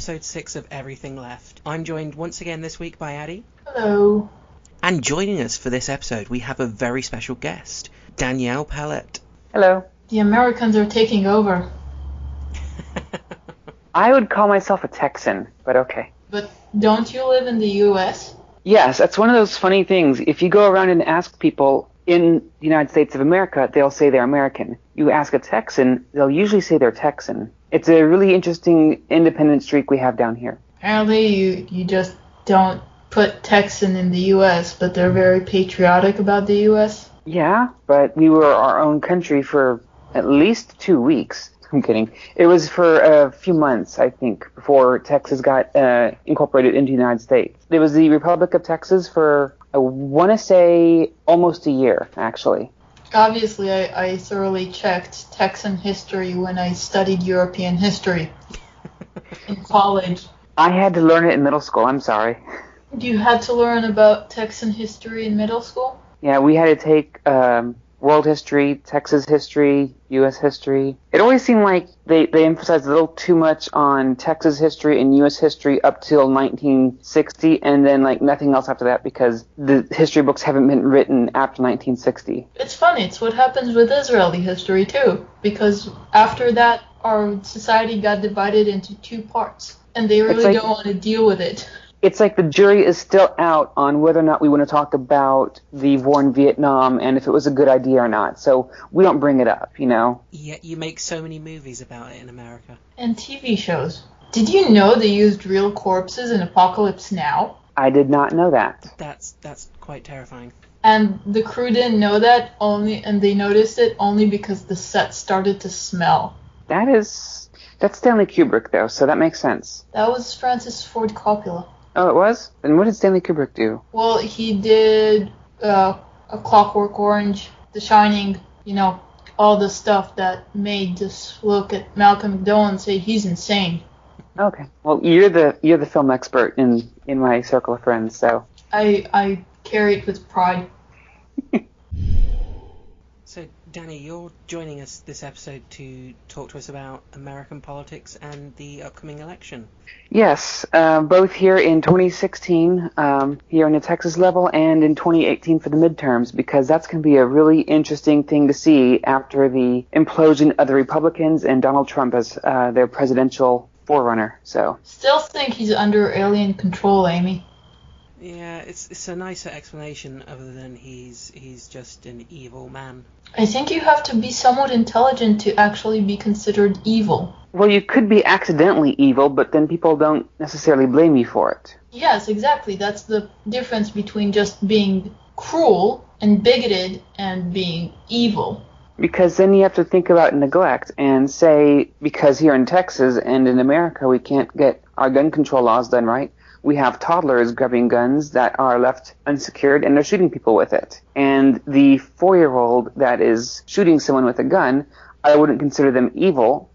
episode 6 of Everything Left. I'm joined once again this week by Addie. Hello. And joining us for this episode, we have a very special guest, Danielle Pellett. Hello. The Americans are taking over. I would call myself a Texan, but okay. But don't you live in the U.S.? Yes, that's one of those funny things. If you go around and ask people in the United States of America, they'll say they're American. You ask a Texan, they'll usually say they're Texan. It's a really interesting independent streak we have down here. Apparently you just don't put Texan in the U.S., but they're very patriotic about the U.S. Yeah, but we were our own country for at least 2 weeks. I'm kidding. It was for a few months, I think, before Texas got incorporated into the United States. It was the Republic of Texas for, I want to say, almost a year, actually. Obviously, I thoroughly checked Texan history when I studied European history in college. I had to learn it in middle school, I'm sorry. You had to learn about Texan history in middle school? Yeah, we had to take world history, Texas history, U.S. history. It always seemed like they emphasized a little too much on Texas history and U.S. history up till 1960, and then like nothing else after that because the history books haven't been written after 1960. It's funny. It's what happens with Israeli history too, because after that our society got divided into two parts, and they really don't want to deal with it. It's like the jury is still out on whether or not we want to talk about the war in Vietnam and if it was a good idea or not. So we don't bring it up, you know? Yet you make so many movies about it in America. And TV shows. Did you know they used real corpses in Apocalypse Now? I did not know that. That's quite terrifying. And the crew didn't know that and they noticed it only because the set started to smell. That's Stanley Kubrick, though, so that makes sense. That was Francis Ford Coppola. Oh, it was? And what did Stanley Kubrick do? Well, he did A Clockwork Orange, The Shining, you know, all the stuff that made us look at Malcolm McDowell and say he's insane. Okay. Well, you're the film expert in my circle of friends, so. I carry it with pride. So, Danny, you're joining us this episode to talk to us about American politics and the upcoming election. Yes, both here in 2016, here in the Texas level, and in 2018 for the midterms, because that's going to be a really interesting thing to see after the implosion of the Republicans and Donald Trump as their presidential forerunner. So. Still think he's under alien control, Amy. Yeah, it's a nicer explanation other than he's just an evil man. I think you have to be somewhat intelligent to actually be considered evil. Well, you could be accidentally evil, but then people don't necessarily blame you for it. Yes, exactly. That's the difference between just being cruel and bigoted and being evil. Because then you have to think about neglect and say, because here in Texas and in America we can't get our gun control laws done right, we have toddlers grabbing guns that are left unsecured and they're shooting people with it. And the 4-year-old that is shooting someone with a gun, I wouldn't consider them evil,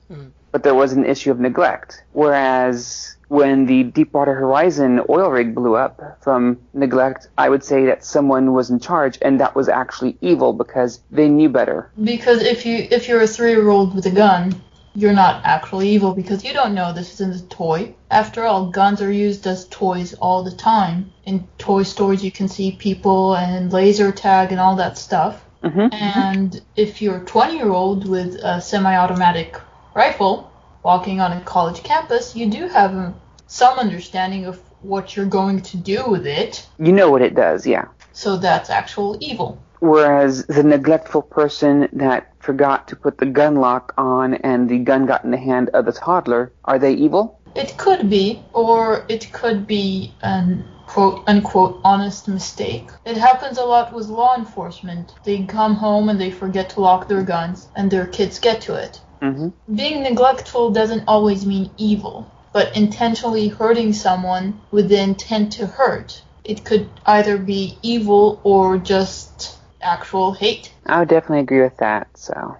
but there was an issue of neglect. Whereas when the Deepwater Horizon oil rig blew up from neglect, I would say that someone was in charge and that was actually evil because they knew better. Because if you're a 3-year-old with a gun, you're not actually evil because you don't know this isn't a toy. After all, guns are used as toys all the time. In toy stores you can see people and laser tag and all that stuff. Mm-hmm. And if you're a 20-year-old with a semi-automatic rifle walking on a college campus, you do have some understanding of what you're going to do with it. You know what it does, yeah. So that's actual evil. Whereas the neglectful person that forgot to put the gun lock on and the gun got in the hand of the toddler, are they evil? It could be, or it could be an quote-unquote honest mistake. It happens a lot with law enforcement. They come home and they forget to lock their guns, and their kids get to it. Mm-hmm. Being neglectful doesn't always mean evil, but intentionally hurting someone with the intent to hurt. It could either be evil or just actual hate. I would definitely agree with that. So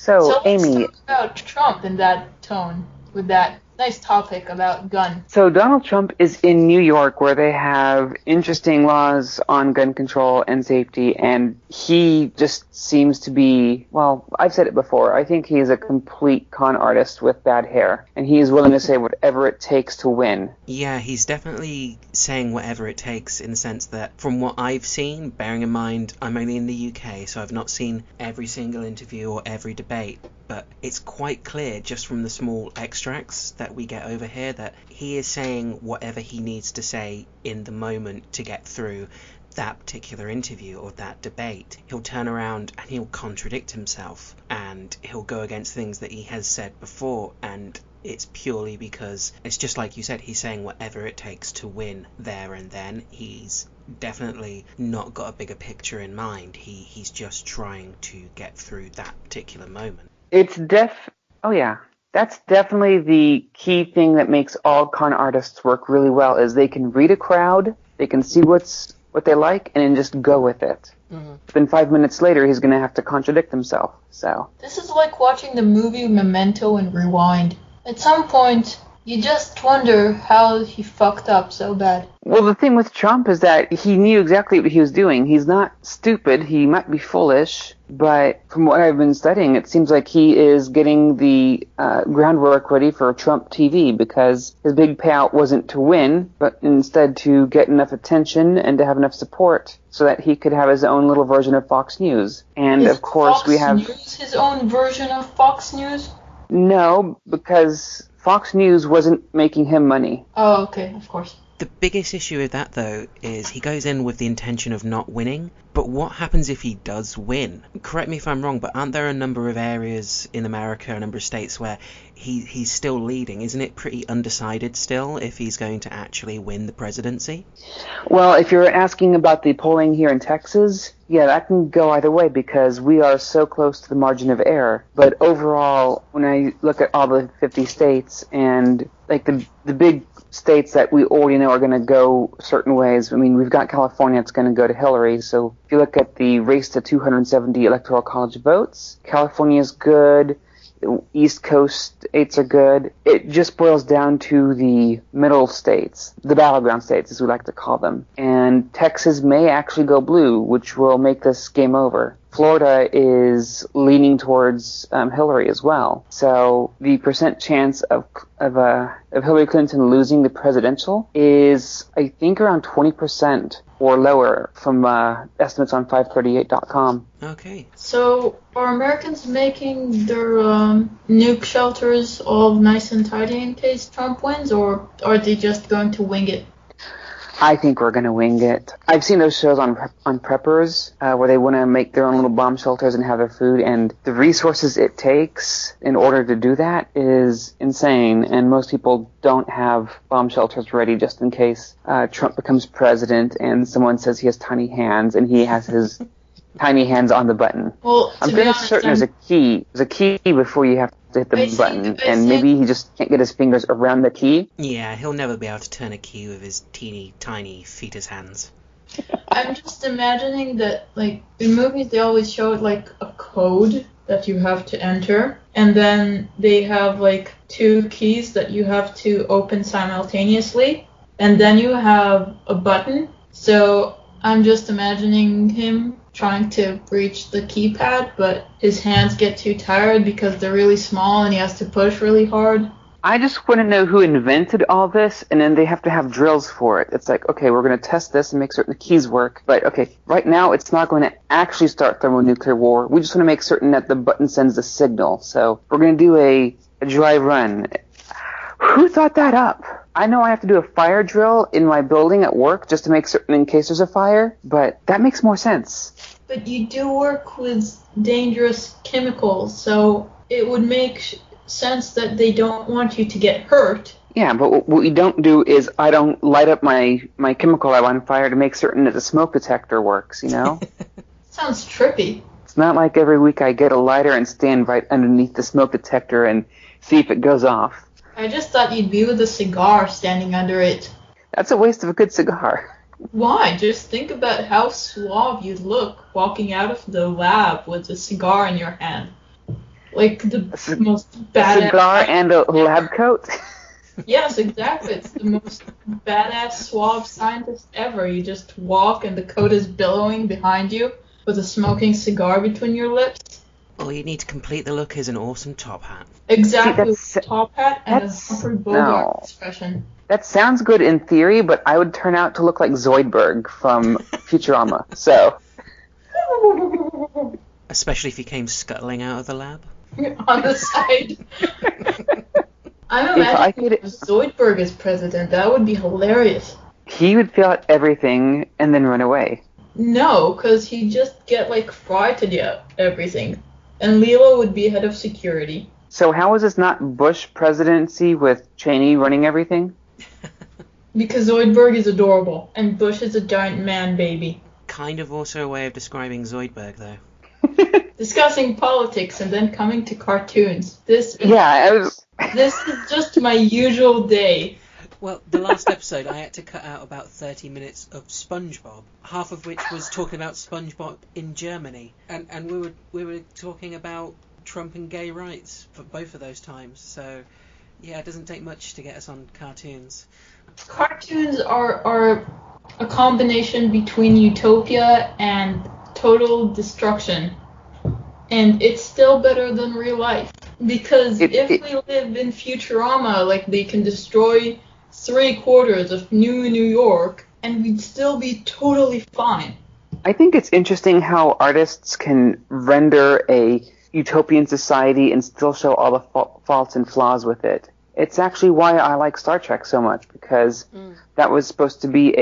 let's Amy, talk about Trump in that tone, with that nice topic about guns. So Donald Trump is in New York, where they have interesting laws on gun control and safety, and he just seems to be, well, I've said it before, I think he is a complete con artist with bad hair, and he is willing to say whatever it takes to win. Yeah, he's definitely saying whatever it takes, in the sense that from what I've seen, bearing in mind I'm only in the UK, so I've not seen every single interview or every debate, but it's quite clear just from the small extracts that we get over here that he is saying whatever he needs to say in the moment to get through that particular interview or that debate. He'll turn around and he'll contradict himself, and he'll go against things that he has said before, and it's purely because it's just like you said, he's saying whatever it takes to win there and then. He's definitely not got a bigger picture in mind. He's just trying to get through that particular moment. Oh yeah. That's definitely the key thing that makes all con artists work really well, is they can read a crowd, they can see what they like, and then just go with it. Mm-hmm. Then 5 minutes later, he's going to have to contradict himself. So this is like watching the movie Memento and Rewind. At some point, you just wonder how he fucked up so bad. Well, the thing with Trump is that he knew exactly what he was doing. He's not stupid. He might be foolish, but from what I've been studying, it seems like he is getting the groundwork ready for Trump TV, because his big payout wasn't to win, but instead to get enough attention and to have enough support so that he could have his own little version of Fox News. And is of course Fox we have News his own version of Fox News? No, because Fox News wasn't making him money. Oh, okay, of course. The biggest issue with that, though, is he goes in with the intention of not winning, but what happens if he does win? Correct me if I'm wrong, but aren't there a number of areas in America, a number of states where he's still leading? Isn't it pretty undecided still if he's going to actually win the presidency? Well, if you're asking about the polling here in Texas, yeah, that can go either way because we are so close to the margin of error. But overall, when I look at all the 50 states and like the big states that we already know are going to go certain ways. I mean, we've got California that's going to go to Hillary. So if you look at the race to 270 electoral college votes, California's good. The East Coast states are good. It just boils down to the middle states, the battleground states, as we like to call them. And Texas may actually go blue, which will make this game over. Florida is leaning towards Hillary as well. So the percent chance of Hillary Clinton losing the presidential is, I think, around 20% or lower from estimates on 538.com. Okay. So are Americans making their nuke shelters all nice and tidy in case Trump wins, or are they just going to wing it? I think we're going to wing it. I've seen those shows on preppers where they want to make their own little bomb shelters and have their food, and the resources it takes in order to do that is insane, and most people don't have bomb shelters ready just in case Trump becomes president and someone says he has tiny hands and he has his tiny hands on the button. Well, I'm pretty certain there's a key. There's a key before you have to hit the button, and maybe he just can't get his fingers around the key. Yeah, he'll never be able to turn a key with his teeny tiny fetus hands. I'm just imagining that, like, in movies they always show like a code that you have to enter, and then they have like 2 keys that you have to open simultaneously, and then you have a button. So I'm just imagining him trying to reach the keypad, but his hands get too tired because they're really small and he has to push really hard. I just want to know who invented all this, and then they have to have drills for it. It's like, okay, we're going to test this and make certain the keys work, but okay, right now it's not going to actually start thermonuclear war. We just want to make certain that the button sends the signal. So we're going to do a dry run. Who thought that up? I know I have to do a fire drill in my building at work just to make certain in case there's a fire, but that makes more sense. But you do work with dangerous chemicals, so it would make sense that they don't want you to get hurt. Yeah, but what we don't do is I don't light up my chemical I want on fire to make certain that the smoke detector works, you know? Sounds trippy. It's not like every week I get a lighter and stand right underneath the smoke detector and see if it goes off. I just thought you'd be with a cigar standing under it. That's a waste of a good cigar. Why? Just think about how suave you'd look walking out of the lab with a cigar in your hand. Like the most badass... Cigar and a lab coat? Yes, exactly. It's the most badass, suave scientist ever. You just walk and the coat is billowing behind you with a smoking cigar between your lips. All you need to complete the look is an awesome top hat. Exactly, See, with a top hat and a that's Humphrey Bogart no. expression. That sounds good in theory, but I would turn out to look like Zoidberg from Futurama. So Especially if you came scuttling out of the lab. On the side. I'm if I imagining could, Zoidberg as president. That would be hilarious. he would feel out everything and then run away. No, because he'd just get, like, fried to death, everything. And Leela would be head of security. So how is this not Bush presidency with Cheney running everything? Because Zoidberg is adorable, and Bush is a giant man baby. Kind of also a way of describing Zoidberg, though. Discussing politics and then coming to cartoons. This is just my usual day. Well, the last episode I had to cut out about 30 minutes of SpongeBob, half of which was talking about SpongeBob in Germany, and we were talking about Trump and gay rights for both of those times. So yeah, it doesn't take much to get us on cartoons. Cartoons are a combination between utopia and total destruction. And it's still better than real life. Because if we live in Futurama, like, they can destroy 3/4 of New York, and we'd still be totally fine. I think it's interesting how artists can render a utopian society and still show all the faults and flaws with it. It's actually why I like Star Trek so much, because that was supposed to be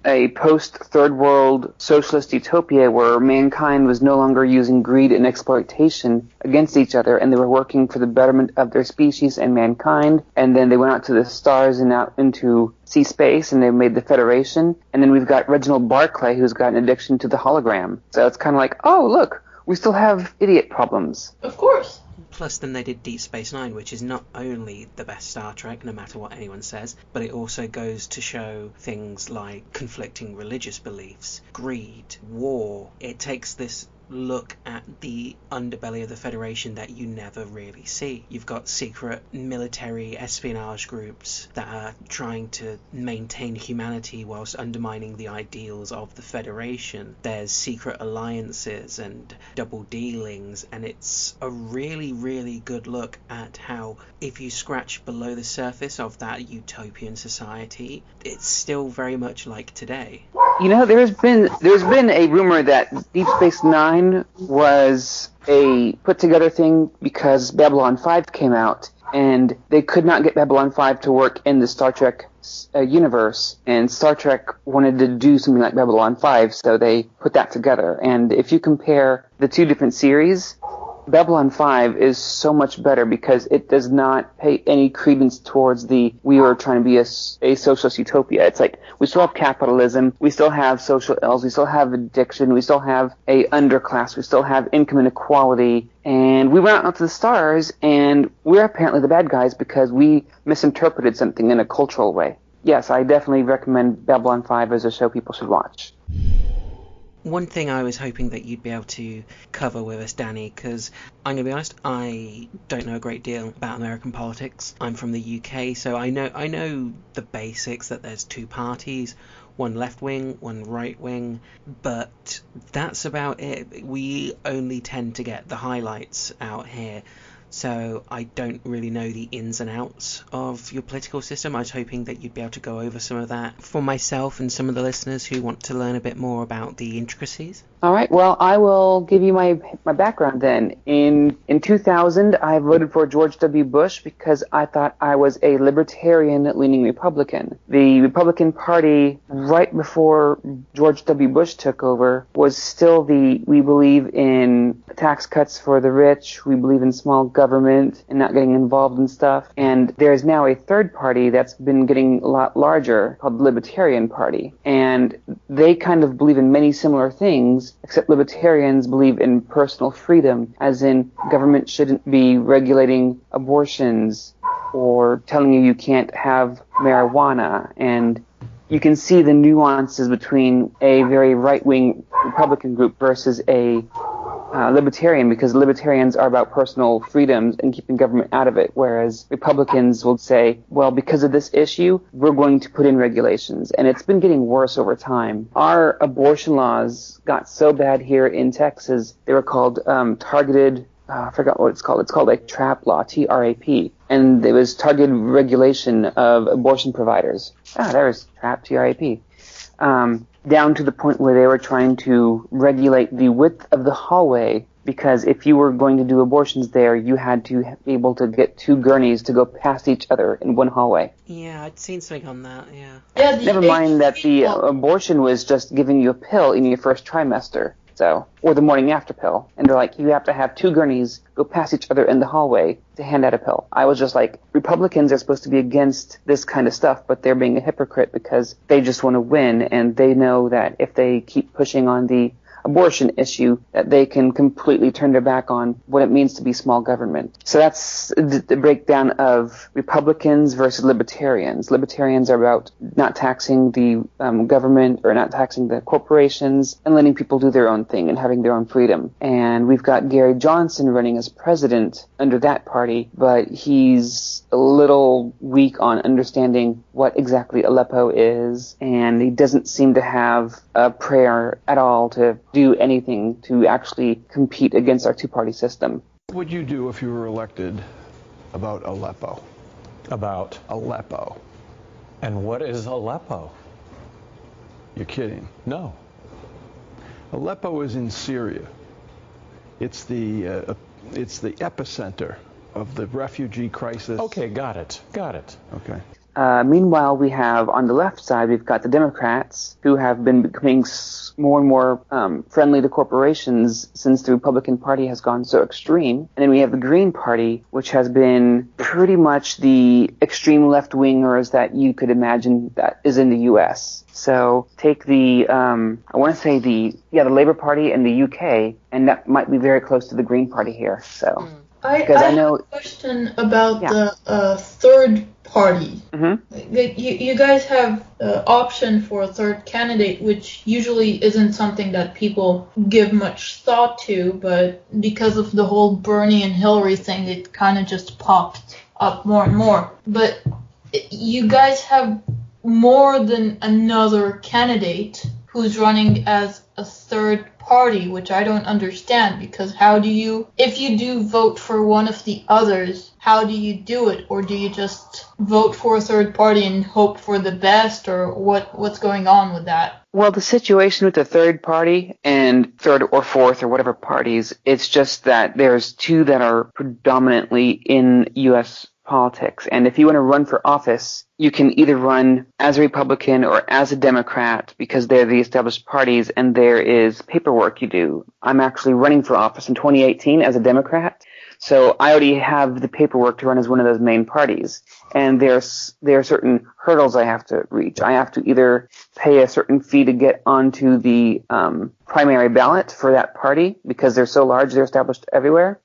a post-third world socialist utopia where mankind was no longer using greed and exploitation against each other, and they were working for the betterment of their species and mankind. And then they went out to the stars and out into sea space, and they made the Federation. And then we've got Reginald Barclay, who's got an addiction to the hologram. So it's kind of like, oh, look, we still have idiot problems. Of course. Plus, then they did Deep Space Nine, which is not only the best Star Trek, no matter what anyone says, but it also goes to show things like conflicting religious beliefs, greed, war. It takes this look at the underbelly of the Federation that you never really see. You've got secret military espionage groups that are trying to maintain humanity whilst undermining the ideals of the Federation. There's secret alliances and double dealings, and it's a really, really good look at how, if you scratch below the surface of that utopian society, it's still very much like today. You know, there's been a rumor that Deep Space Nine was a put-together thing because Babylon 5 came out, and they could not get Babylon 5 to work in the Star Trek universe, and Star Trek wanted to do something like Babylon 5, so they put that together. And if you compare the two different series, Babylon 5 is so much better because it does not pay any credence towards we are trying to be a socialist utopia. It's like, we still have capitalism, we still have social ills, we still have addiction, we still have a underclass, we still have income inequality, and we went out to the stars, and we're apparently the bad guys because we misinterpreted something in a cultural way. Yes, I definitely recommend Babylon 5 as a show people should watch. One thing I was hoping that you'd be able to cover with us, Danny, because I'm going to be honest, I don't know a great deal about American politics. I'm from the UK, so I know the basics, that there's two parties, one left wing, one right wing, but that's about it. We only tend to get the highlights out here. So I don't really know the ins and outs of your political system. I was hoping that you'd be able to go over some of that for myself and some of the listeners who want to learn a bit more about the intricacies. All right, well, I will give you my background then. In 2000, I voted for George W. Bush because I thought I was a libertarian-leaning Republican. The Republican Party, right before George W. Bush took over, was still we believe in tax cuts for the rich, we believe in small government and not getting involved in stuff. And there's now a third party that's been getting a lot larger called the Libertarian Party. And they kind of believe in many similar things, except libertarians believe in personal freedom, as in government shouldn't be regulating abortions or telling you can't have marijuana. And you can see the nuances between a very right-wing Republican group versus a libertarian, because libertarians are about personal freedoms and keeping government out of it, whereas Republicans will say, well, because of this issue, we're going to put in regulations. And it's been getting worse over time. Our abortion laws got so bad here in Texas, they were called targeted, I forgot what it's called. It's called a TRAP law, TRAP. And it was targeted regulation of abortion providers. There's TRAP, TRAP. Down to the point where they were trying to regulate the width of the hallway, because if you were going to do abortions there, you had to be able to get two gurneys to go past each other in one hallway. Yeah, I'd seen something on that, yeah. Never mind that the abortion was just giving you a pill in your first trimester. Or the morning after pill. And they're like, you have to have two gurneys go past each other in the hallway to hand out a pill. I was just like, Republicans are supposed to be against this kind of stuff, but they're being a hypocrite because they just want to win, and they know that if they keep pushing on the abortion issue, that they can completely turn their back on what it means to be small government. So that's the breakdown of Republicans versus libertarians. Libertarians are about not taxing the government or not taxing the corporations and letting people do their own thing and having their own freedom. And we've got Gary Johnson running as president under that party, but he's a little weak on understanding what exactly Aleppo is, and he doesn't seem to have a prayer at all to do anything to actually compete against our two-party system. What would you do if you were elected about Aleppo? About Aleppo. And what is Aleppo? You're kidding. No. Aleppo is in Syria. It's the epicenter of the refugee crisis. Okay, got it. Okay. Meanwhile, we have on the left side, we've got the Democrats, who have been becoming more and more friendly to corporations since the Republican Party has gone so extreme. And then we have the Green Party, which has been pretty much the extreme left-wingers that you could imagine that is in the U.S. So take the, I want to say the Labour Party in the UK, and that might be very close to the Green Party here. So. I have a question about the third party. Mm-hmm. You guys have option for a third candidate, which usually isn't something that people give much thought to, but because of the whole Bernie and Hillary thing, it kind of just popped up more and more. But you guys have more than another candidate who's running as a third party, which I don't understand, because if you do vote for one of the others, how do you do it? Or do you just vote for a third party and hope for the best, or what's going on with that? Well, the situation with the third party and third or fourth or whatever parties, it's just that there's two that are predominantly in U.S. politics. And if you want to run for office, you can either run as a Republican or as a Democrat because they're the established parties and there is paperwork you do. I'm actually running for office in 2018 as a Democrat. So I already have the paperwork to run as one of those main parties. And there are certain hurdles I have to reach. I have to either pay a certain fee to get onto the primary ballot for that party because they're so large, they're established everywhere.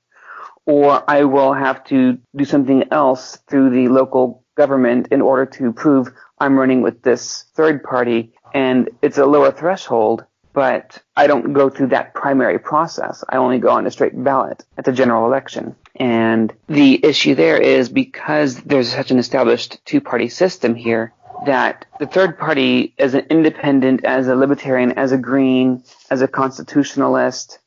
Or I will have to do something else through the local government in order to prove I'm running with this third party. And it's a lower threshold, but I don't go through that primary process. I only go on a straight ballot at the general election. And the issue there is because there's such an established two-party system here, that the third party, as an independent, as a libertarian, as a green, as a constitutionalist,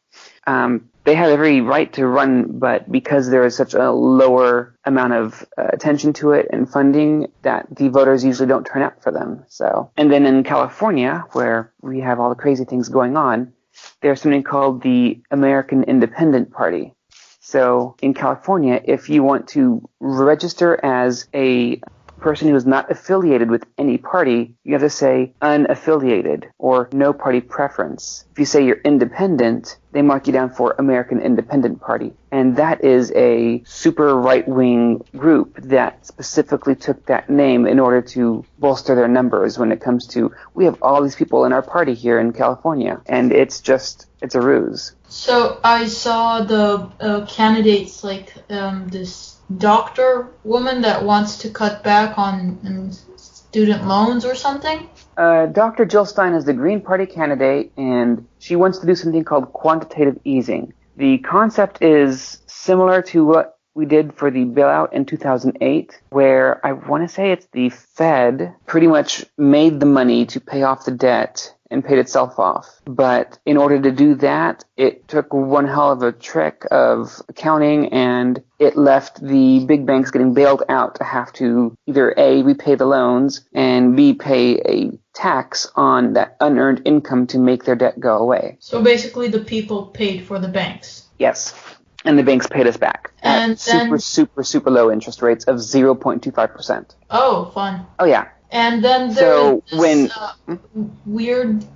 they have every right to run, but because there is such a lower amount of attention to it and funding, that the voters usually don't turn out for them. So, and then in California, where we have all the crazy things going on, there's something called the American Independent Party. So in California, if you want to register as a person who is not affiliated with any party, you have to say unaffiliated or no party preference. If you say you're independent, they mark you down for American Independent Party. And that is a super right-wing group that specifically took that name in order to bolster their numbers when it comes to, we have all these people in our party here in California. And it's a ruse. So I saw the candidates like this doctor woman that wants to cut back on student loans or something? Dr. Jill Stein is the Green Party candidate, and she wants to do something called quantitative easing. The concept is similar to what we did for the bailout in 2008, where I want to say it's the Fed pretty much made the money to pay off the debt and paid itself off. But in order to do that, it took one hell of a trick of accounting, and it left the big banks getting bailed out to have to either A, repay the loans, and B, pay a tax on that unearned income to make their debt go away. So basically the people paid for the banks. Yes. And the banks paid us back And at super low interest rates of 0.25%. Oh, fun. Oh, yeah. And then So there's this weird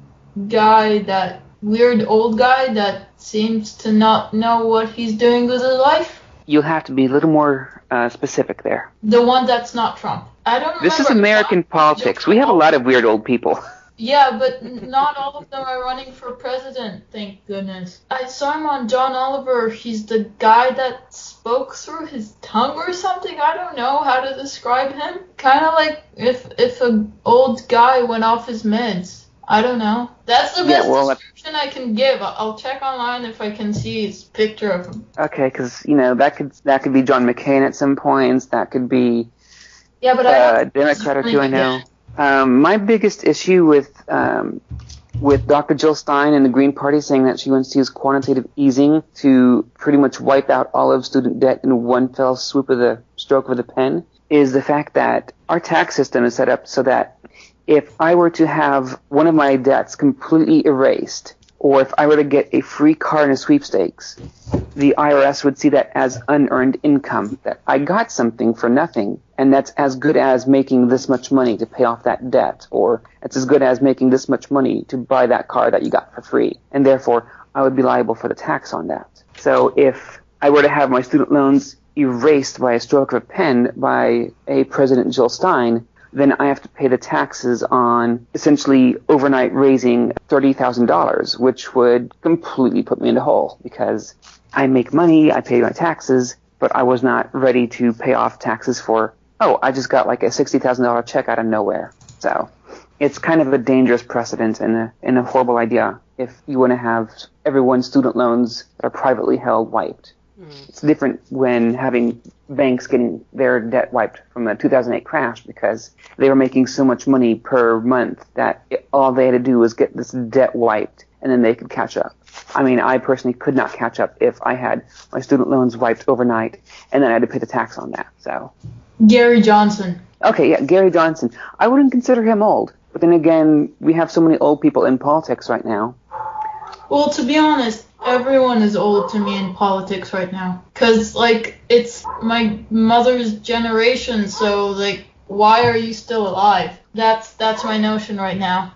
old guy that seems to not know what he's doing with his life. You'll have to be a little more specific there. The one that's not Trump. I don't remember. This is American politics. We have a lot of weird old people. Yeah, but not all of them are running for president, thank goodness. I saw him on John Oliver. He's the guy that spoke through his tongue or something. I don't know how to describe him. Kind of like if an old guy went off his meds. I don't know. That's the best description I can give. I'll check online if I can see his picture of him. Okay, because that could be John McCain at some points. That could be a Democrat or two I know. My biggest issue with Dr. Jill Stein and the Green Party saying that she wants to use quantitative easing to pretty much wipe out all of student debt in one fell swoop of the stroke of the pen is the fact that our tax system is set up so that if I were to have one of my debts completely erased, or if I were to get a free car in a sweepstakes, the IRS would see that as unearned income, that I got something for nothing, and that's as good as making this much money to pay off that debt, or it's as good as making this much money to buy that car that you got for free, and therefore I would be liable for the tax on that. So if I were to have my student loans erased by a stroke of a pen by a President Jill Stein, then I have to pay the taxes on essentially overnight raising $30,000, which would completely put me in the hole because I make money, I pay my taxes, but I was not ready to pay off taxes for, I just got like a $60,000 check out of nowhere. So it's kind of a dangerous precedent and a horrible idea if you want to have everyone's student loans that are privately held wiped. It's different when having banks getting their debt wiped from the 2008 crash because they were making so much money per month that all they had to do was get this debt wiped and then they could catch up. I mean, I personally could not catch up if I had my student loans wiped overnight and then I had to pay the tax on that. So Gary Johnson. Okay, yeah, Gary Johnson. I wouldn't consider him old. But then again, we have so many old people in politics right now. Well, to be honest, everyone is old to me in politics right now. 'Cause, it's my mother's generation, so, why are you still alive? That's my notion right now.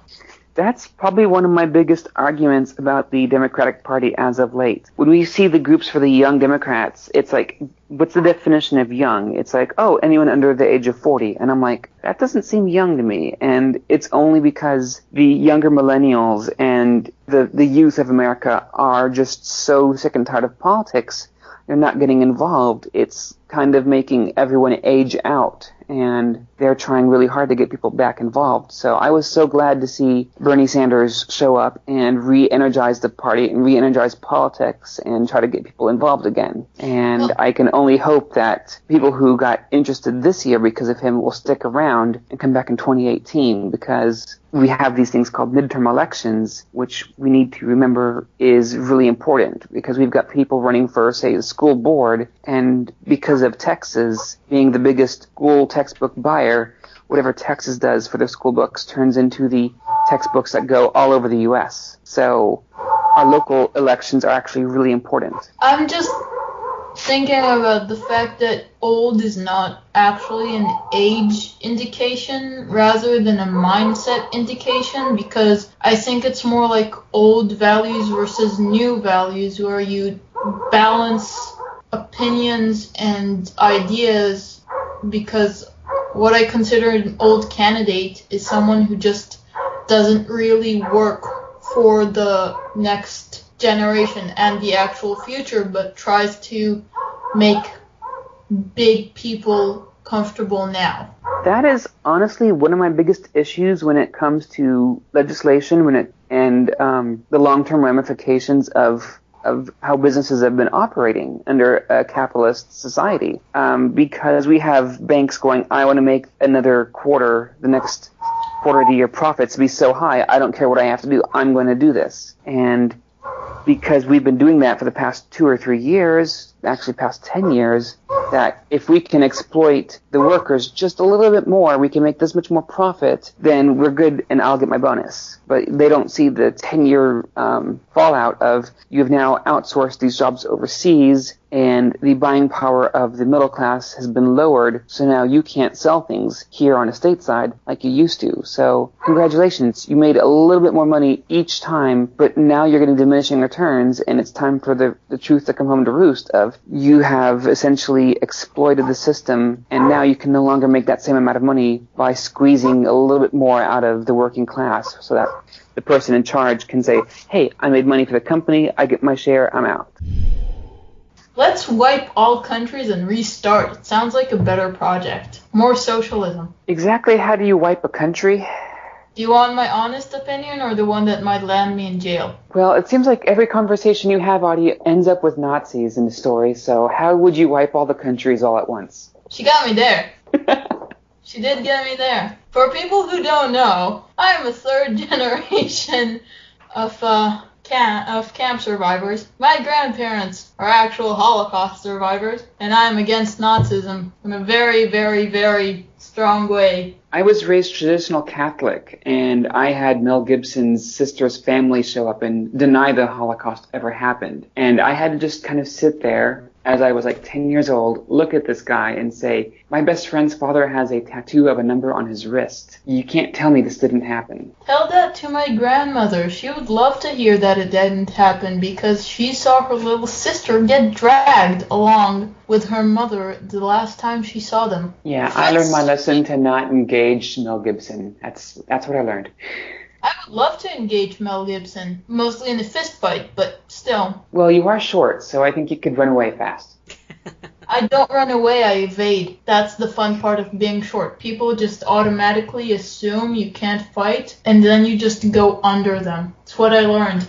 That's probably one of my biggest arguments about the Democratic Party as of late. When we see the groups for the young Democrats, it's like, what's the definition of young? It's like, anyone under the age of 40. And I'm like, that doesn't seem young to me. And it's only because the younger millennials and the youth of America are just so sick and tired of politics. They're not getting involved. It's kind of making everyone age out, and they're trying really hard to get people back involved. So I was so glad to see Bernie Sanders show up and re-energize the party and re-energize politics and try to get people involved again. And I can only hope that people who got interested this year because of him will stick around and come back in 2018, because we have these things called midterm elections, which we need to remember is really important, because we've got people running for, say, the school board, and because of Texas being the biggest school textbook buyer, whatever Texas does for their school books turns into the textbooks that go all over the U.S. So our local elections are actually really important. I'm just thinking about the fact that old is not actually an age indication rather than a mindset indication, because I think it's more like old values versus new values, where you balance opinions and ideas, because what I consider an old candidate is someone who just doesn't really work for the next generation and the actual future, but tries to make big people comfortable now. That is honestly one of my biggest issues when it comes to legislation, and the long-term ramifications of of how businesses have been operating under a capitalist society. Because we have banks going, I want to make another quarter, the next quarter of the year profits be so high, I don't care what I have to do, I'm going to do this. And because we've been doing that for the past 2 or 3 years, actually past 10 years, that if we can exploit the workers just a little bit more, we can make this much more profit, then we're good and I'll get my bonus. But they don't see the 10-year fallout of you've now outsourced these jobs overseas and the buying power of the middle class has been lowered, so now you can't sell things here on a stateside like you used to. So congratulations, you made a little bit more money each time, but now you're getting diminishing returns, and it's time for the truth to come home to roost of you have essentially exploited the system, and now you can no longer make that same amount of money by squeezing a little bit more out of the working class so that the person in charge can say, hey, I made money for the company, I get my share, I'm out. Let's wipe all countries and restart. It sounds like a better project. More socialism. Exactly how do you wipe a country? Do you want my honest opinion or the one that might land me in jail? Well, it seems like every conversation you have, Audie, ends up with Nazis in the story, so how would you wipe all the countries all at once? She got me there. She did get me there. For people who don't know, I am a third generation of camp survivors. My grandparents are actual Holocaust survivors, and I am against Nazism in a very, very, very strong way. I was raised traditional Catholic, and I had Mel Gibson's sister's family show up and deny the Holocaust ever happened. And I had to just kind of sit there as I was like 10 years old, look at this guy and say, my best friend's father has a tattoo of a number on his wrist. You can't tell me this didn't happen. Tell that to my grandmother. She would love to hear that it didn't happen because she saw her little sister get dragged along with her mother the last time she saw them. Yeah, I learned my lesson to not engage Mel Gibson. That's what I learned. I would love to engage Mel Gibson, mostly in a fist fight, but still. Well, you are short, so I think you could run away fast. I don't run away, I evade. That's the fun part of being short. People just automatically assume you can't fight, and then you just go under them. It's what I learned.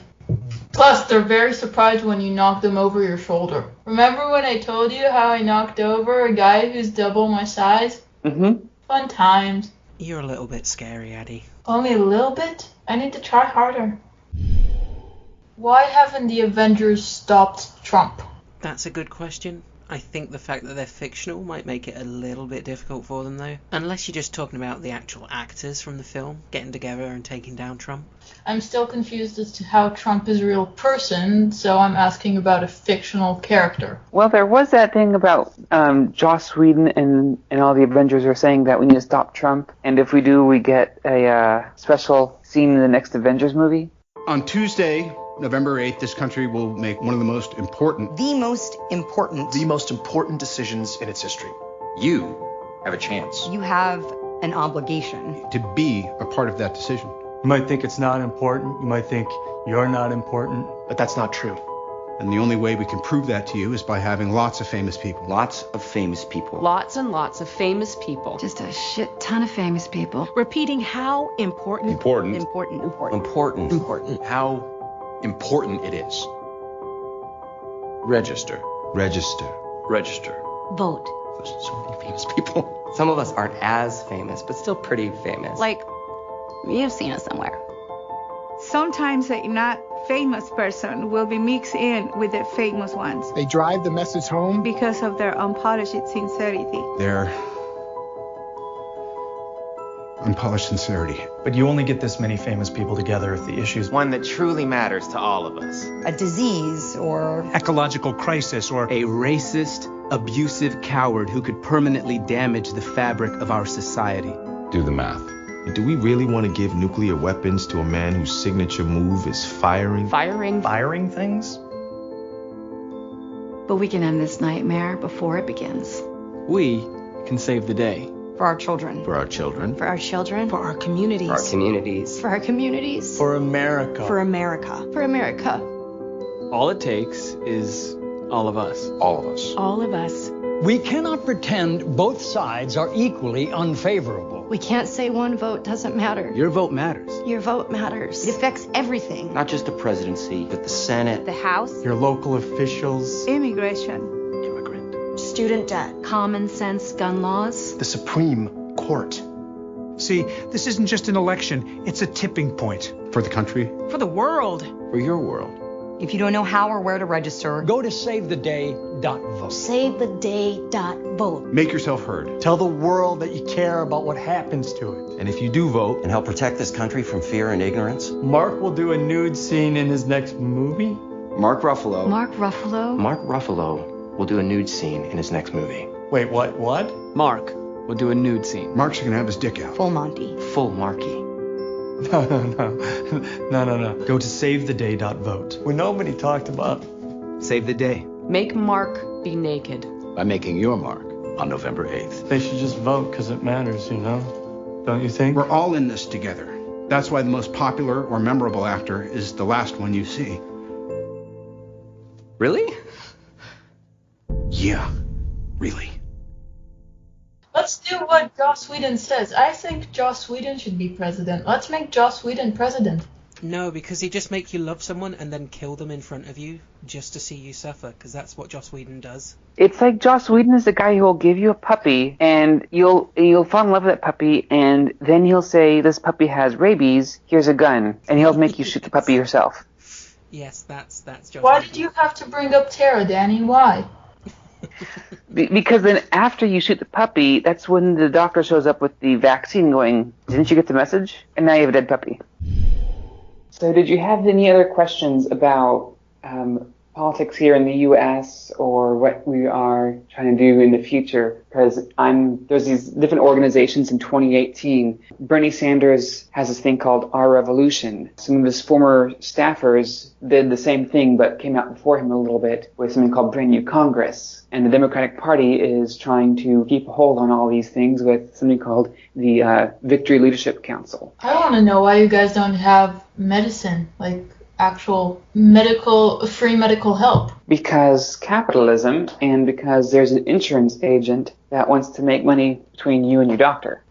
Plus, they're very surprised when you knock them over your shoulder. Remember when I told you how I knocked over a guy who's double my size? Mm-hmm. Fun times. You're a little bit scary, Addie. Only a little bit? I need to try harder. Why haven't the Avengers stopped Trump? That's a good question. I think the fact that they're fictional might make it a little bit difficult for them, though. Unless you're just talking about the actual actors from the film getting together and taking down Trump. I'm still confused as to how Trump is a real person, so I'm asking about a fictional character. Well, there was that thing about Joss Whedon and all the Avengers are saying that we need to stop Trump, and if we do, we get a special scene in the next Avengers movie. On Tuesday, November 8th, this country will make one of the most important decisions in its history. You have a chance. You have an obligation to be a part of that decision. You might think it's not important. You might think you're not important. But that's not true. And the only way we can prove that to you is by having lots of famous people. Lots of famous people. Lots and lots of famous people. Just a shit ton of famous people. Repeating how important. Important. Important. Important. Important. Important. How important it is. Register. Register. Register. Vote. There's so many famous people. Some of us aren't as famous, but still pretty famous. Like, you've seen us somewhere. Sometimes a not famous person will be mixed in with the famous ones. They drive the message home because of their unpolished sincerity. Their unpolished sincerity. But you only get this many famous people together if the issue's one that truly matters to all of us. A disease or ecological crisis or a racist, abusive coward who could permanently damage the fabric of our society. Do the math. Do we really want to give nuclear weapons to a man whose signature move is firing? Firing things? But we can end this nightmare before it begins. We can save the day. For our children. For our children. For our children. For our communities. For our communities. For our communities. For America. For America. For America. All it takes is all of us. All of us. All of us. We cannot pretend both sides are equally unfavorable. vote. We can't say one vote doesn't matter. Your vote matters. Your vote matters. It affects everything. Not just the presidency, but the Senate, The House. Your local officials. Immigration. Immigrant. Student debt. Common sense gun laws. The Supreme Court. See, this isn't just an election, it's a tipping point. For the country. For the world. for your world. If you don't know how or where to register, go to SaveTheDay.vote. SaveTheDay.vote. Make yourself heard. Tell the world that you care about what happens to it. And if you do vote And help protect this country from fear and ignorance. Mark will do a nude scene in his next movie? Mark Ruffalo. Mark Ruffalo? Mark Ruffalo will do a nude scene in his next movie. Wait, what? Mark will do a nude scene. Mark's gonna have his dick out. Full Monty. Full Marky. No. Go to SaveTheDay.vote. When nobody talked about. Save the day. Make Mark be naked. By making your mark on November 8th. They should just vote because it matters, you know? Don't you think? We're all in this together. That's why the most popular or memorable actor is the last one you see. Really? Yeah, really. Let's do what Joss Whedon says. I think Joss Whedon should be president. Let's make Joss Whedon president. No, because he'd just make you love someone and then kill them in front of you just to see you suffer, because that's what Joss Whedon does. It's like Joss Whedon is the guy who will give you a puppy, and you'll fall in love with that puppy, and then he'll say, this puppy has rabies, here's a gun, and he'll make you shoot the puppy yourself. Yes, that's Joss Why Whedon. did you have to bring up Tara, Danny? Why? Because then after you shoot the puppy, that's when the doctor shows up with the vaccine going, didn't you get the message? And now you have a dead puppy. So did you have any other questions about politics here in the U.S. or what we are trying to do in the future? Because there's these different organizations in 2018. Bernie Sanders has this thing called Our Revolution. Some of his former staffers did the same thing but came out before him a little bit with something called Brand New Congress. And the Democratic Party is trying to keep a hold on all these things with something called the Victory Leadership Council. I want to know why you guys don't have medicine, like actual free medical help. Because capitalism, and because there's an insurance agent that wants to make money between you and your doctor.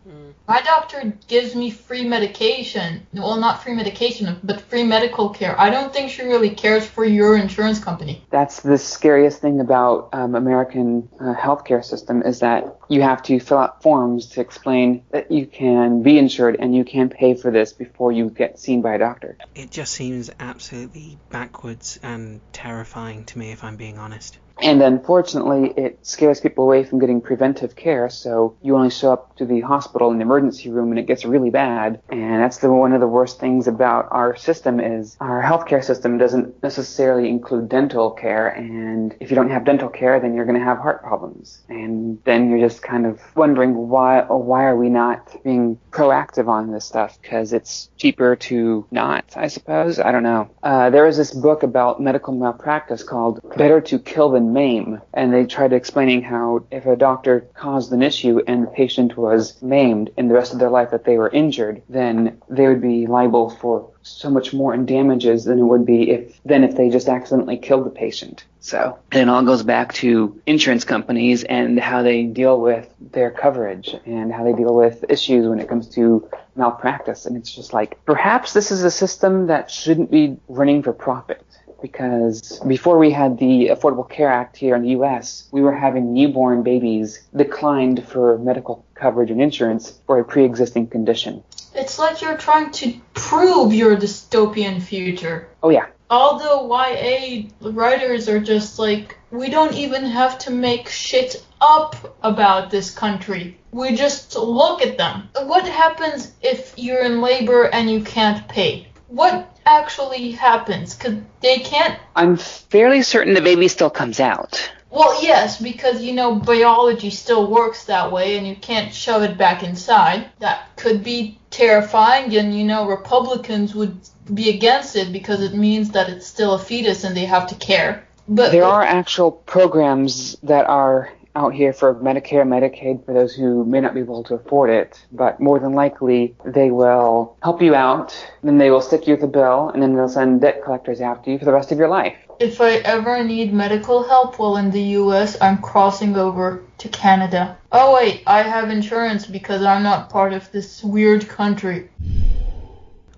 My doctor gives me free medication. Well, not free medication, but free medical care. I don't think she really cares for your insurance company. That's the scariest thing about American healthcare system is that you have to fill out forms to explain that you can be insured and you can pay for this before you get seen by a doctor. It just seems absolutely backwards and terrifying to me, if I'm being honest. And unfortunately, it scares people away from getting preventive care, so you only show up to the hospital in the emergency room and it gets really bad. And that's one of the worst things about our system is our healthcare system doesn't necessarily include dental care, and if you don't have dental care, then you're going to have heart problems. And then you're just kind of wondering why are we not being proactive on this stuff? Because it's cheaper to not, I suppose. I don't know. There was this book about medical malpractice called Better to Kill Than Maim, and they tried explaining how if a doctor caused an issue and the patient was maimed in the rest of their life that they were injured, then they would be liable for so much more in damages than it would be if they just accidentally killed the patient. So it all goes back to insurance companies and how they deal with their coverage and how they deal with issues when it comes to malpractice. And it's just like, perhaps this is a system that shouldn't be running for profit. Because before we had the Affordable Care Act here in the U.S., we were having newborn babies declined for medical coverage and insurance for a pre-existing condition. It's like you're trying to prove your dystopian future. Oh, yeah. All the YA writers are just like, we don't even have to make shit up about this country. We just look at them. What happens if you're in labor and you can't pay? What actually happens? Because they can't... I'm fairly certain the baby still comes out. Well, yes, because, biology still works that way and you can't shove it back inside. That could be terrifying and, Republicans would be against it because it means that it's still a fetus and they have to care. But there are actual programs that are out here for Medicare and Medicaid for those who may not be able to afford it, but more than likely they will help you out, then they will stick you with a bill, and then they'll send debt collectors after you for the rest of your life. If I ever need medical help while in the US, I'm crossing over to Canada. Oh wait, I have insurance because I'm not part of this weird country.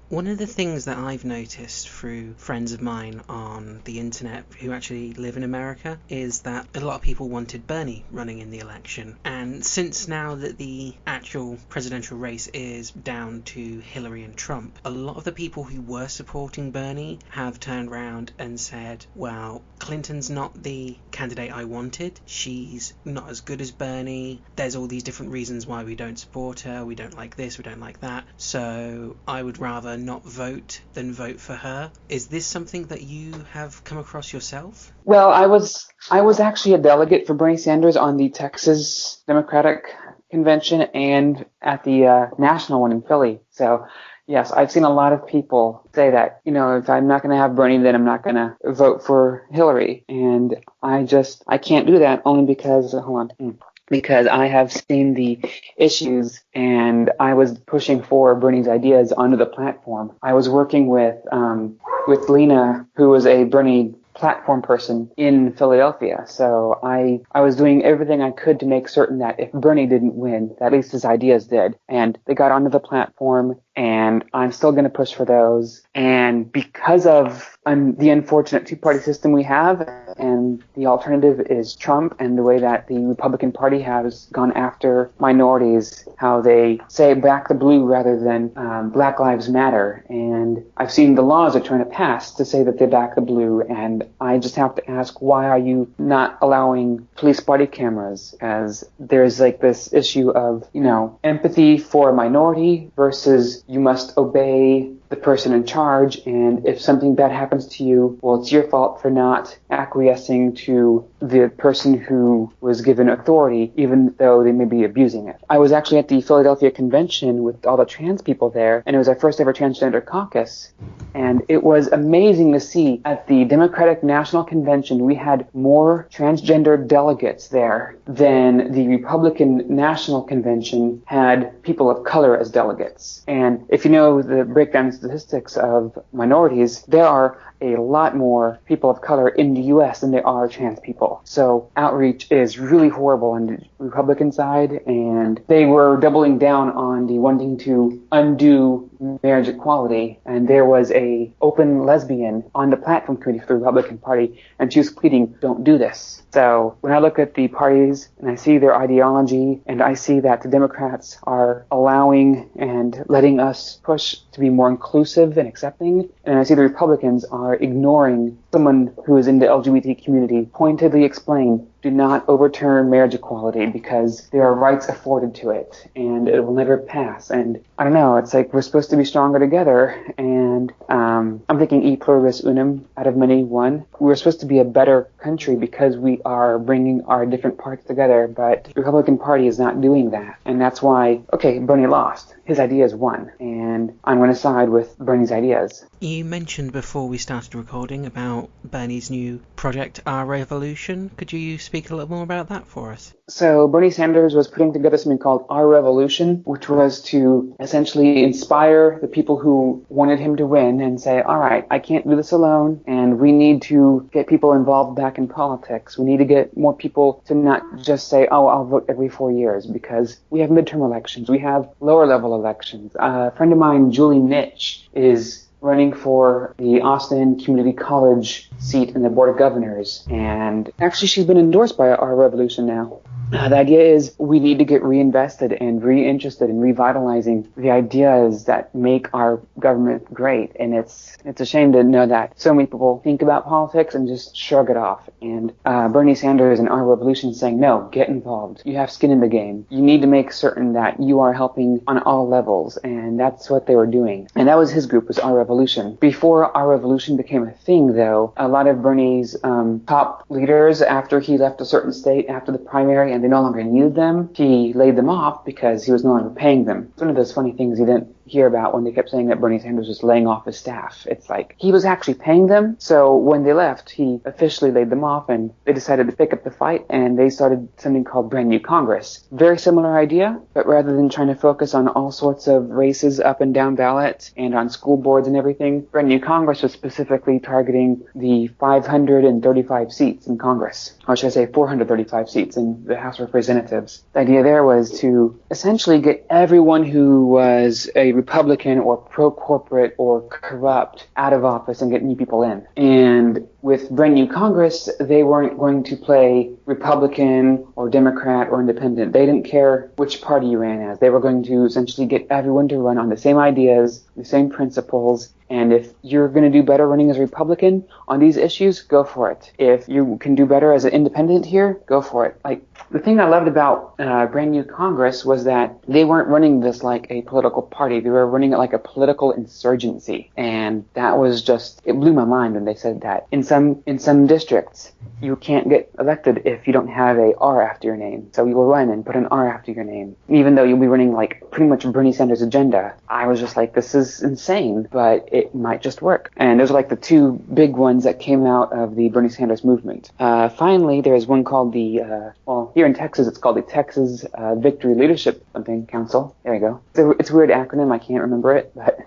One of the things that I've noticed through friends of mine on the internet who actually live in America is that a lot of people wanted Bernie running in the election. And since now that the actual presidential race is down to Hillary and Trump, a lot of the people who were supporting Bernie have turned around and said, well, Clinton's not the candidate I wanted. She's not as good as Bernie. There's all these different reasons why we don't support her. We don't like this, we don't like that. So I would rather not vote than vote for her. Is this something that you have come across yourself? Well, I was actually a delegate for Bernie Sanders on the Texas Democratic Convention and at the national one in Philly. So yes, I've seen a lot of people say that, if I'm not going to have Bernie, then I'm not going to vote for Hillary. And I can't do that only because, because I have seen the issues and I was pushing for Bernie's ideas onto the platform. I was working with Lena, who was a Bernie platform person in Philadelphia. So I was doing everything I could to make certain that if Bernie didn't win, that at least his ideas did. And they got onto the platform, and I'm still going to push for those. And because of the unfortunate two-party system we have, and the alternative is Trump, and the way that the Republican Party has gone after minorities, how they say back the blue rather than Black Lives Matter. And I've seen the laws they're trying to pass to say that they back the blue, and I just have to ask, why are you not allowing police body cameras? As there's like this issue of, empathy for a minority versus you must obey the person in charge, and if something bad happens to you, well, it's your fault for not acquiescing to the person who was given authority, even though they may be abusing it. I was actually at the Philadelphia convention with all the trans people there, and it was our first ever transgender caucus, and it was amazing to see at the Democratic National Convention we had more transgender delegates there than the Republican National Convention had people of color as delegates. And if you know the breakdown statistics of minorities, there are a lot more people of color in the U.S. than there are trans people. So outreach is really horrible on the Republican side, and they were doubling down on the wanting to undo marriage equality. And there was a open lesbian on the platform committee for the Republican Party, and she was pleading, don't do this. So when I look at the parties and I see their ideology, and I see that the Democrats are allowing and letting us push to be more inclusive and accepting, and I see the Republicans are ignoring someone who is in the LGBT community pointedly explain, do not overturn marriage equality because there are rights afforded to it and it will never pass. And I don't know, it's like we're supposed to be stronger together, and I'm thinking e pluribus unum out of many one. We're supposed to be a better country because we are bringing our different parts together, but the Republican Party is not doing that. And that's why, okay, Bernie lost. His ideas won, and I'm going to side with Bernie's ideas. You mentioned before we started recording about Bernie's new project, Our Revolution. Could you speak a little more about that for us? So Bernie Sanders was putting together something called Our Revolution, which was to essentially inspire the people who wanted him to win and say, all right, I can't do this alone, and we need to get people involved back in politics. We need to get more people to not just say, oh, I'll vote every 4 years, because we have midterm elections, we have lower level elections. A friend of mine, Julie Nitsch, is running for the Austin Community College seat in the Board of Governors, and actually she's been endorsed by Our Revolution now. The idea is we need to get reinvested and reinterested in revitalizing the ideas that make our government great. And it's a shame to know that so many people think about politics and just shrug it off. And Bernie Sanders and Our Revolution is saying, no, get involved. You have skin in the game. You need to make certain that you are helping on all levels. And that's what they were doing. And that was his group, was Our Revolution. Before Our Revolution became a thing, though, a lot of Bernie's top leaders, after he left a certain state after the primary and they no longer needed them, he laid them off because he was no longer paying them. It's one of those funny things he didn't hear about when they kept saying that Bernie Sanders was laying off his staff. It's like he was actually paying them. So when they left, he officially laid them off, and they decided to pick up the fight, and they started something called Brand New Congress. Very similar idea, but rather than trying to focus on all sorts of races up and down ballot and on school boards and everything, Brand New Congress was specifically targeting the 535 seats in Congress. Or should I say 435 seats in the House of Representatives. The idea there was to essentially get everyone who was a Republican or pro-corporate or corrupt out of office and get new people in. And with Brand New Congress, they weren't going to play Republican or Democrat or Independent. They didn't care which party you ran as. They were going to essentially get everyone to run on the same ideas, the same principles, and if you're going to do better running as a Republican on these issues, go for it. If you can do better as an independent here, go for it. Like, the thing I loved about Brand New Congress was that they weren't running this like a political party. They were running it like a political insurgency. And that was just, it blew my mind when they said that. In some districts, you can't get elected if you don't have a R after your name. So you will run and put an R after your name. Even though you'll be running like pretty much Bernie Sanders' agenda. I was just like, this is insane, but it might just work. And those are like the two big ones that came out of the Bernie Sanders movement. Finally, there's one called the, here in Texas, it's called the Texas Victory Leadership Council. There you go. It's a weird acronym. I can't remember it, but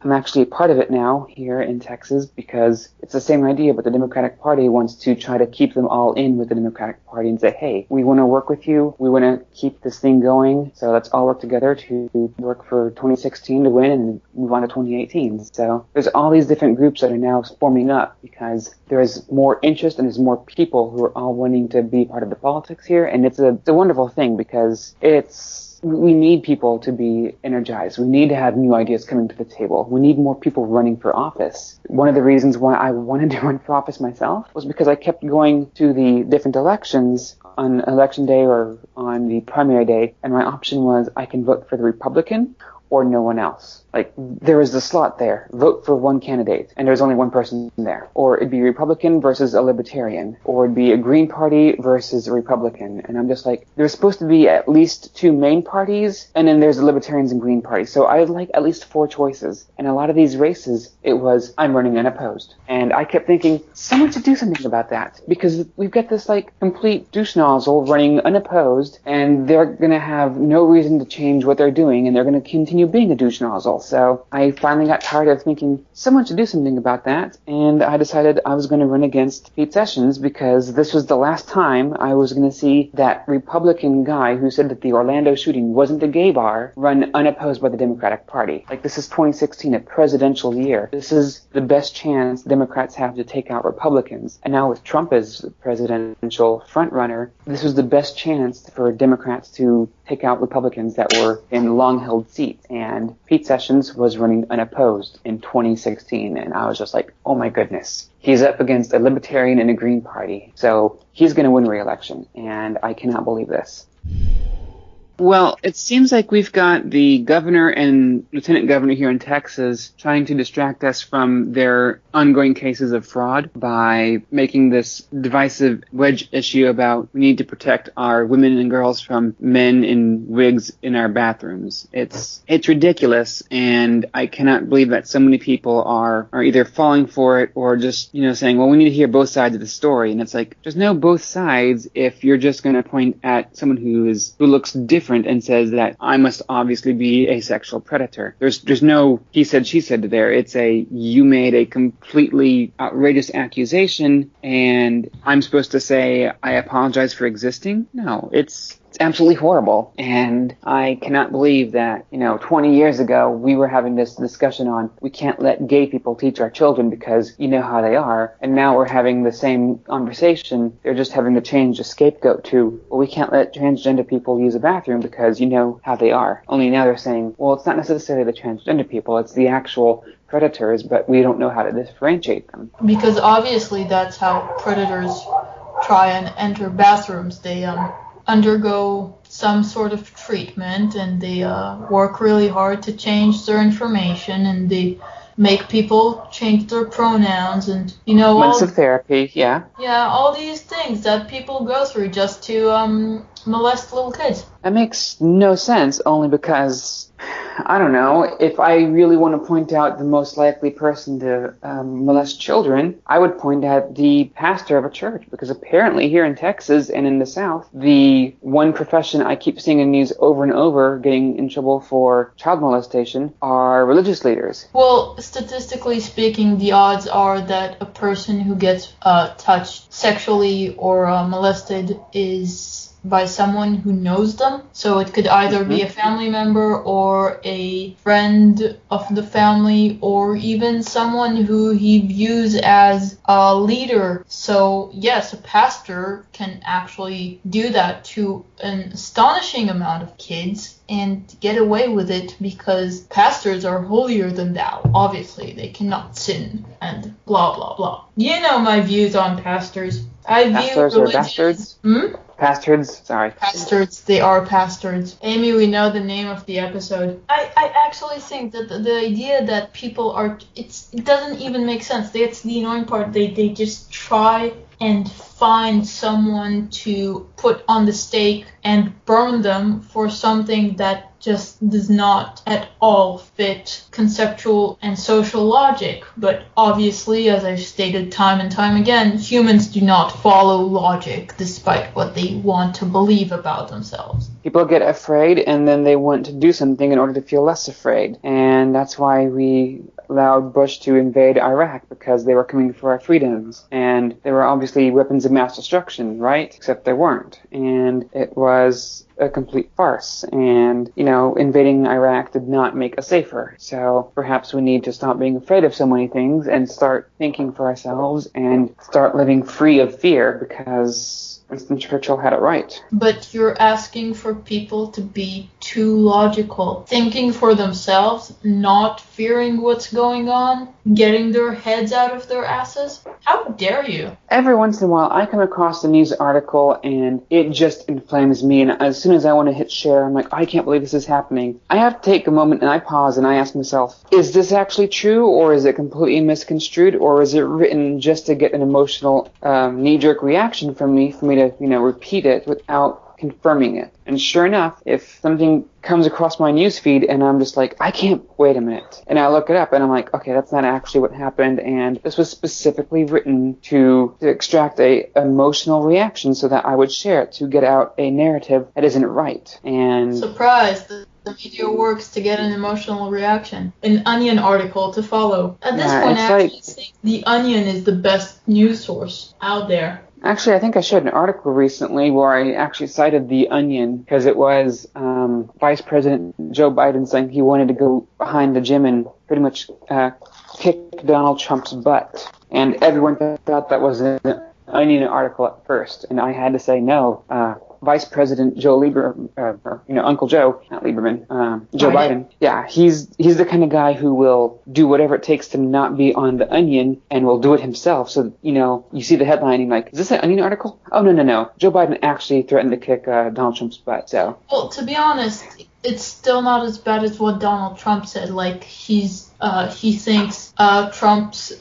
I'm actually a part of it now here in Texas because it's the same idea, but the Democratic Party wants to try to keep them all in with the Democratic Party and say, hey, we want to work with you. We want to keep this thing going. So let's all work together to work for 2016 to win and move on to 2018. So there's all these different groups that are now forming up because there's more interest and there's more people who are all wanting to be part of the politics here. And it's a wonderful thing because we need people to be energized. We need to have new ideas coming to the table. We need more people running for office. One of the reasons why I wanted to run for office myself was because I kept going to the different elections on election day or on the primary day, and my option was I can vote for the Republican or no one else. Like, there was the slot there. Vote for one candidate, and there's only one person there. Or it'd be Republican versus a Libertarian. Or it'd be a Green Party versus a Republican. And I'm just like, there's supposed to be at least two main parties, and then there's the Libertarians and Green Party. So I had like at least 4 choices. And a lot of these races, it was, I'm running unopposed. And I kept thinking, someone should do something about that. Because we've got this like complete douche nozzle running unopposed, and they're gonna have no reason to change what they're doing, and they're gonna continue being a douche nozzle. So I finally got tired of thinking someone should do something about that, and I decided I was going to run against Pete Sessions because this was the last time I was going to see that Republican guy who said that the Orlando shooting wasn't a gay bar run unopposed by the Democratic Party. Like, this is 2016, a presidential year. This is the best chance Democrats have to take out Republicans. And now with Trump as presidential frontrunner, this was the best chance for Democrats to take out Republicans that were in long-held seats. And Pete Sessions was running unopposed in 2016, and I was just like, oh my goodness. He's up against a Libertarian and a Green Party, so he's going to win re-election, and I cannot believe this. Well, it seems like we've got the governor and lieutenant governor here in Texas trying to distract us from their ongoing cases of fraud by making this divisive wedge issue about we need to protect our women and girls from men in wigs in our bathrooms. It's ridiculous, and I cannot believe that so many people are either falling for it or just, saying, well, we need to hear both sides of the story. And it's like, there's no both sides if you're just going to point at someone who looks different and says that I must obviously be a sexual predator. There's no he said, she said there. It's you made a completely outrageous accusation and I'm supposed to say I apologize for existing? No, it's absolutely horrible. And I cannot believe that, 20 years ago, we were having this discussion on we can't let gay people teach our children because you know how they are. And now we're having the same conversation. They're just having to change the scapegoat to, well, we can't let transgender people use a bathroom because you know how they are. Only now they're saying, well, it's not necessarily the transgender people, it's the actual predators, but we don't know how to differentiate them. Because obviously that's how predators try and enter bathrooms. They undergo some sort of treatment and they work really hard to change their information and they make people change their pronouns and months of therapy, yeah, all these things that people go through just to molest little kids. That makes no sense, only because, I don't know, if I really want to point out the most likely person to molest children, I would point out the pastor of a church, because apparently here in Texas and in the South, the one profession I keep seeing in the news over and over getting in trouble for child molestation are religious leaders. Well, statistically speaking, the odds are that a person who gets touched sexually or molested is by someone who knows them. So it could either be a family member or a friend of the family or even someone who he views as a leader. So yes, a pastor can actually do that to an astonishing amount of kids and get away with it because pastors are holier than thou. Obviously, they cannot sin and blah, blah, blah. You know my views on pastors. I view Pastors or bastards? Bastards, sorry. Bastards, they are bastards. Amy, we know the name of the episode. I actually think that the idea that people are, it doesn't even make sense. That's the annoying part. They just try and find someone to put on the stake and burn them for something that just does not at all fit conceptual and social logic. But obviously, as I've stated time and time again, humans do not follow logic despite what they want to believe about themselves. People get afraid and then they want to do something in order to feel less afraid. And that's why we allowed Bush to invade Iraq, because they were coming for our freedoms. And they were obviously weapons of mass destruction, right? Except they weren't. And it was a complete farce. And, you know, invading Iraq did not make us safer. So perhaps we need to stop being afraid of so many things and start thinking for ourselves and start living free of fear, because Winston Churchill had it right. But you're asking for people to be too logical, thinking for themselves, not fearing what's going on, getting their heads out of their asses. How dare you? Every once in a while, I come across a news article and it just inflames me. And as soon as I want to hit share, I'm like, I can't believe this is happening. I have to take a moment and I pause and I ask myself, is this actually true, or is it completely misconstrued, or is it written just to get an emotional knee-jerk reaction from me to, you know, repeat it without confirming it? And sure enough, if something comes across my newsfeed and I'm just like, I can't, wait a minute, and I look it up and I'm like, okay, that's not actually what happened, and this was specifically written to extract a emotional reaction so that I would share it to get out a narrative that isn't right. And surprise, the media works to get an emotional reaction. An Onion article to follow. At this point, I actually think the Onion is the best news source out there. Actually, I think I shared an article recently where I actually cited the Onion because it was Vice President Joe Biden saying he wanted to go behind the gym and pretty much kick Donald Trump's butt. And everyone thought that was an Onion article at first. And I had to say no. Vice President Joe Uncle Joe, not Lieberman, Joe Biden. Yeah, he's the kind of guy who will do whatever it takes to not be on the Onion and will do it himself. So, you know, you see the headline and you're like, is this an Onion article? Oh, no. Joe Biden actually threatened to kick Donald Trump's butt, so. Well, to be honest, it's still not as bad as what Donald Trump said. Like, he thinks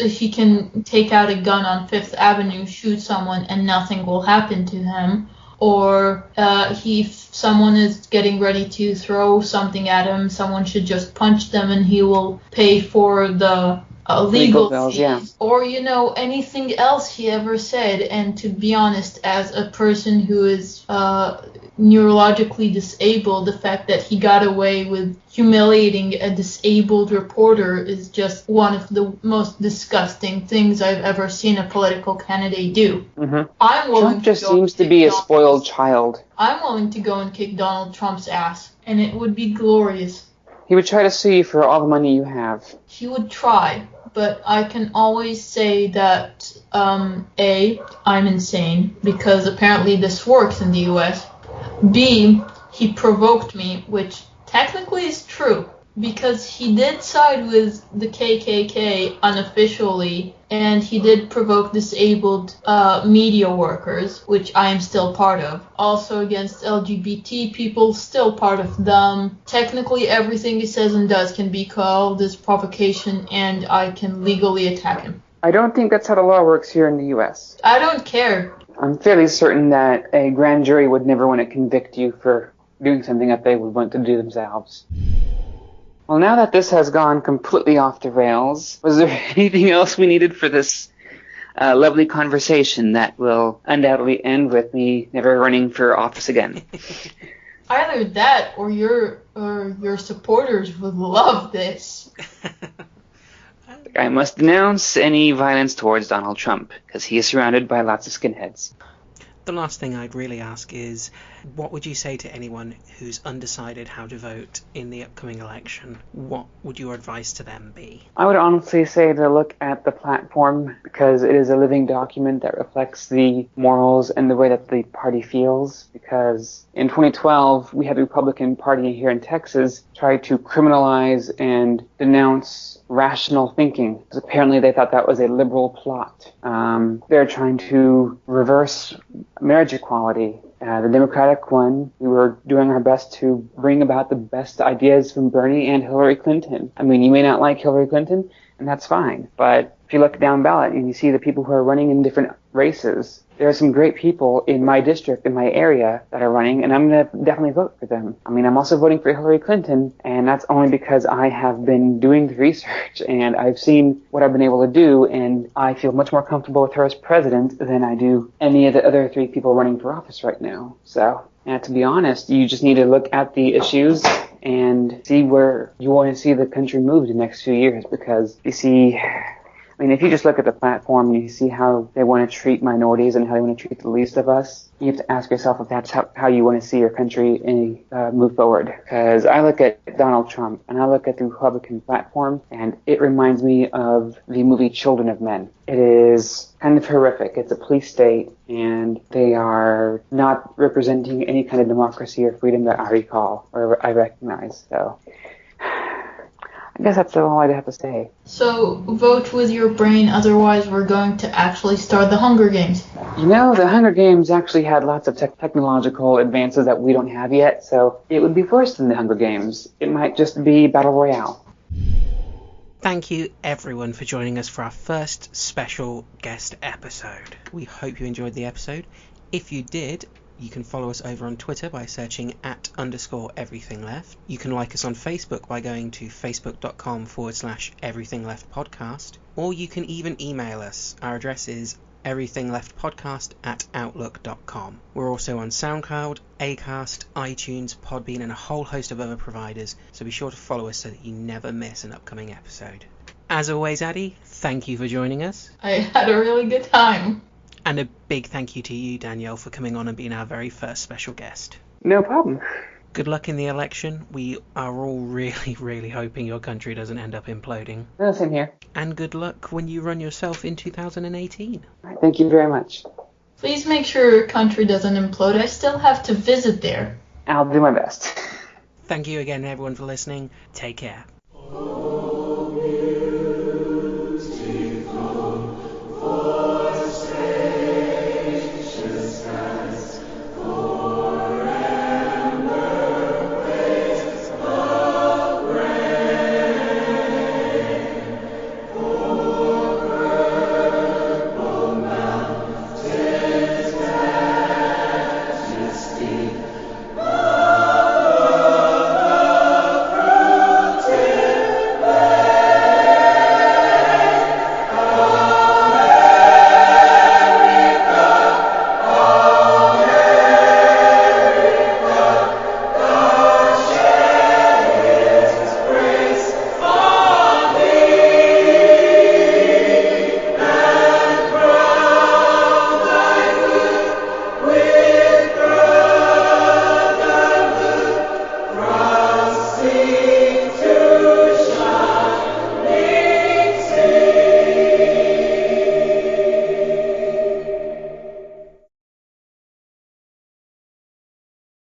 he can take out a gun on Fifth Avenue, shoot someone, and nothing will happen to him. Or if someone is getting ready to throw something at him, someone should just punch them and he will pay for the legal bills, fees. yeah. Or, you know, anything else he ever said. And to be honest, as a person who is neurologically disabled, the fact that he got away with humiliating a disabled reporter is just one of the most disgusting things I've ever seen a political candidate do. Mm-hmm. Trump just seems to be a spoiled child. I'm willing to go and kick Donald Trump's ass, and it would be glorious. He would try to sue you for all the money you have. He would try, but I can always say that, A, I'm insane, because apparently this works in the US. B, he provoked me, which technically is true, because he did side with the KKK unofficially, and he did provoke disabled media workers, which I am still part of. Also against LGBT people, still part of them. Technically, everything he says and does can be called as provocation, and I can legally attack him. I don't think that's how the law works here in the U.S. I don't care. I'm fairly certain that a grand jury would never want to convict you for doing something that they would want to do themselves. Well, now that this has gone completely off the rails, was there anything else we needed for this lovely conversation that will undoubtedly end with me never running for office again? Either that or your supporters would love this. I must denounce any violence towards Donald Trump, because he is surrounded by lots of skinheads. The last thing I'd really ask is, what would you say to anyone who's undecided how to vote in the upcoming election? What would your advice to them be? I would honestly say to look at the platform, because it is a living document that reflects the morals and the way that the party feels. Because in 2012, we had the Republican Party here in Texas try to criminalize and denounce rational thinking, because apparently they thought that was a liberal plot. They're trying to reverse marriage equality. The Democratic one, we were doing our best to bring about the best ideas from Bernie and Hillary Clinton. I mean, you may not like Hillary Clinton, and that's fine. But if you look down ballot and you see the people who are running in different races, there are some great people in my district, in my area, that are running, and I'm going to definitely vote for them. I mean, I'm also voting for Hillary Clinton, and that's only because I have been doing the research, and I've seen what I've been able to do, and I feel much more comfortable with her as president than I do any of the other three people running for office right now. So, and to be honest, you just need to look at the issues and see where you want to see the country move the next few years, because you see, I mean, if you just look at the platform and you see how they want to treat minorities and how they want to treat the least of us, you have to ask yourself if that's how you want to see your country move forward. Because I look at Donald Trump and I look at the Republican platform, and it reminds me of the movie Children of Men. It is kind of horrific. It's a police state, and they are not representing any kind of democracy or freedom that I recall or I recognize. So I guess that's all I'd have to say. So, vote with your brain, otherwise we're going to actually start the Hunger Games. You know, the Hunger Games actually had lots of technological advances that we don't have yet, so it would be worse than the Hunger Games. It might just be Battle Royale. Thank you, everyone, for joining us for our first special guest episode. We hope you enjoyed the episode. If you did, you can follow us over on Twitter by searching @_everythingleft. You can like us on Facebook by going to facebook.com/everythingleftpodcast. Or you can even email us. Our address is everythingleftpodcast@outlook.com. We're also on SoundCloud, Acast, iTunes, Podbean, and a whole host of other providers, so be sure to follow us so that you never miss an upcoming episode. As always, Addie, thank you for joining us. I had a really good time. And a big thank you to you, Danielle, for coming on and being our very first special guest. No problem. Good luck in the election. We are all really, really hoping your country doesn't end up imploding. No, same here. And good luck when you run yourself in 2018. Thank you very much. Please make sure your country doesn't implode. I still have to visit there. I'll do my best. Thank you again, everyone, for listening. Take care.